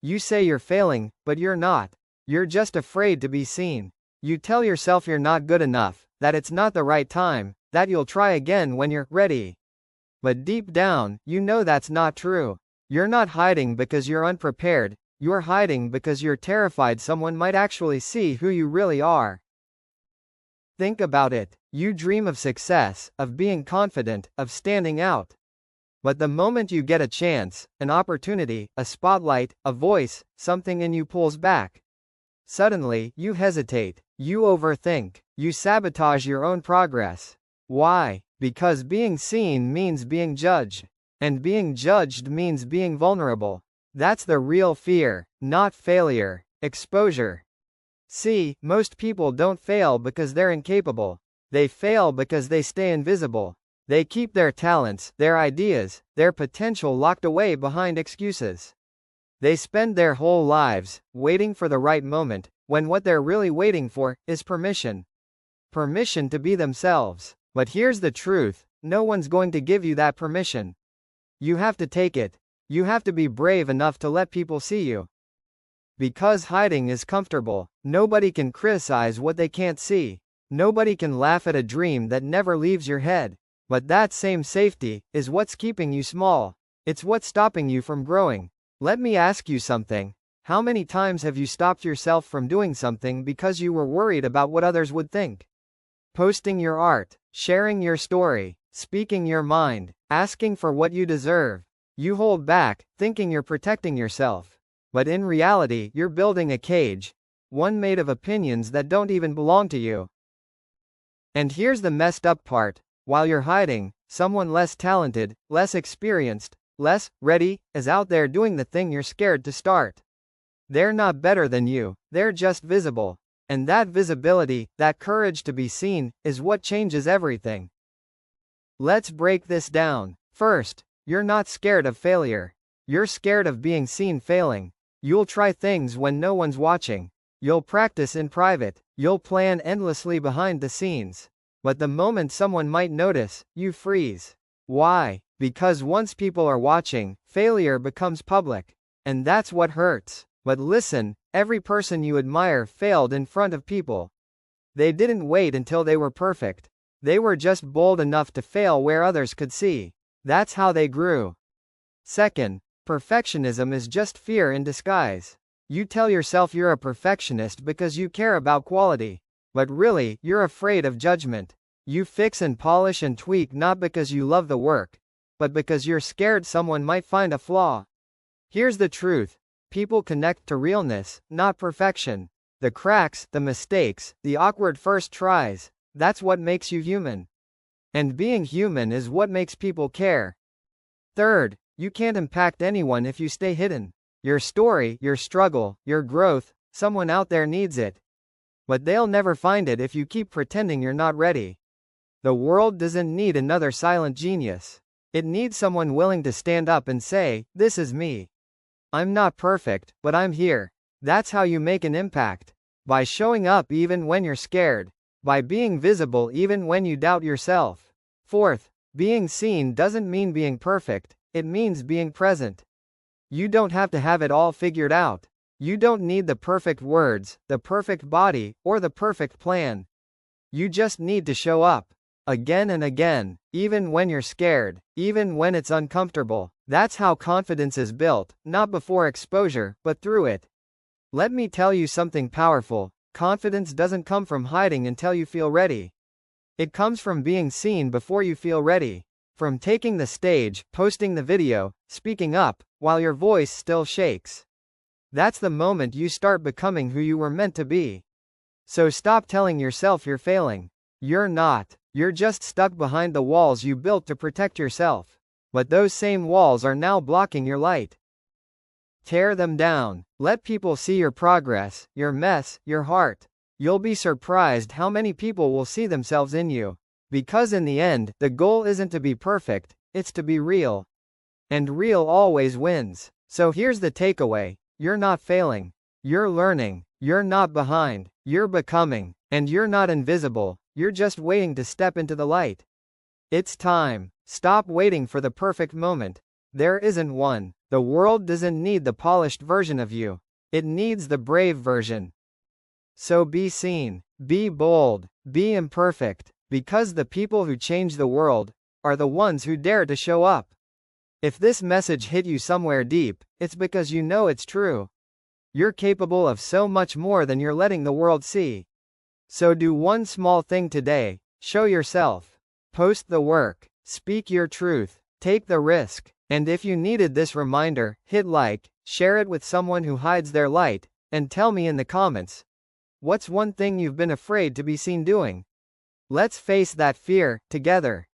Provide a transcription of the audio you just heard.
You say you're failing, but you're not. You're just afraid to be seen. You tell yourself you're not good enough, that it's not the right time, that you'll try again when you're ready. But deep down, you know that's not true. You're not hiding because you're unprepared, you're hiding because you're terrified someone might actually see who you really are. Think about it. You dream of success, of being confident, of standing out. But the moment you get a chance, an opportunity, a spotlight, a voice, something in you pulls back. Suddenly, you hesitate, you overthink, you sabotage your own progress. Why? Because being seen means being judged. And being judged means being vulnerable. That's the real fear, not failure, exposure. See, most people don't fail because they're incapable. They fail because they stay invisible. They keep their talents, their ideas, their potential locked away behind excuses. They spend their whole lives waiting for the right moment, when what they're really waiting for is permission. Permission to be themselves. But here's the truth, no one's going to give you that permission. You have to take it. You have to be brave enough to let people see you. Because hiding is comfortable, nobody can criticize what they can't see. Nobody can laugh at a dream that never leaves your head. But that same safety is what's keeping you small. It's what's stopping you from growing. Let me ask you something. How many times have you stopped yourself from doing something because you were worried about what others would think? Posting your art, sharing your story, speaking your mind, asking for what you deserve. You hold back, thinking you're protecting yourself. But in reality, you're building a cage. One made of opinions that don't even belong to you. And here's the messed up part. While you're hiding, someone less talented, less experienced, less ready, is out there doing the thing you're scared to start. They're not better than you, they're just visible. And that visibility, that courage to be seen, is what changes everything. Let's break this down. First, you're not scared of failure. You're scared of being seen failing. You'll try things when no one's watching. You'll practice in private. You'll plan endlessly behind the scenes. But the moment someone might notice, you freeze. Why? Because once people are watching, failure becomes public. And that's what hurts. But listen, every person you admire failed in front of people. They didn't wait until they were perfect. They were just bold enough to fail where others could see. That's how they grew. Second, perfectionism is just fear in disguise. You tell yourself you're a perfectionist because you care about quality. But really, you're afraid of judgment. You fix and polish and tweak not because you love the work, but because you're scared someone might find a flaw. Here's the truth. People connect to realness, not perfection. The cracks, the mistakes, the awkward first tries, that's what makes you human. And being human is what makes people care. Third, you can't impact anyone if you stay hidden. Your story, your struggle, your growth, someone out there needs it. But they'll never find it if you keep pretending you're not ready. The world doesn't need another silent genius. It needs someone willing to stand up and say, "This is me. I'm not perfect, but I'm here." That's how you make an impact. By showing up even when you're scared. By being visible even when you doubt yourself. Fourth, being seen doesn't mean being perfect, it means being present. You don't have to have it all figured out. You don't need the perfect words, the perfect body, or the perfect plan. You just need to show up. Again and again, even when you're scared, even when it's uncomfortable. That's how confidence is built, not before exposure, but through it. Let me tell you something powerful. Confidence doesn't come from hiding until you feel ready. It comes from being seen before you feel ready. From taking the stage, posting the video, speaking up, while your voice still shakes. That's the moment you start becoming who you were meant to be. So stop telling yourself you're failing. You're not. You're just stuck behind the walls you built to protect yourself. But those same walls are now blocking your light. Tear them down. Let people see your progress, your mess, your heart. You'll be surprised how many people will see themselves in you. Because in the end, the goal isn't to be perfect, it's to be real. And real always wins. So here's the takeaway. You're not failing. You're learning. You're not behind. You're becoming. And you're not invisible. You're just waiting to step into the light. It's time. Stop waiting for the perfect moment. There isn't one. The world doesn't need the polished version of you. It needs the brave version. So be seen, be bold, be imperfect, because the people who change the world are the ones who dare to show up. If this message hit you somewhere deep, it's because you know it's true. You're capable of so much more than you're letting the world see. So do one small thing today: show yourself. Post the work. Speak your truth. Take the risk. And if you needed this reminder, hit like, share it with someone who hides their light, and tell me in the comments, what's one thing you've been afraid to be seen doing? Let's face that fear together.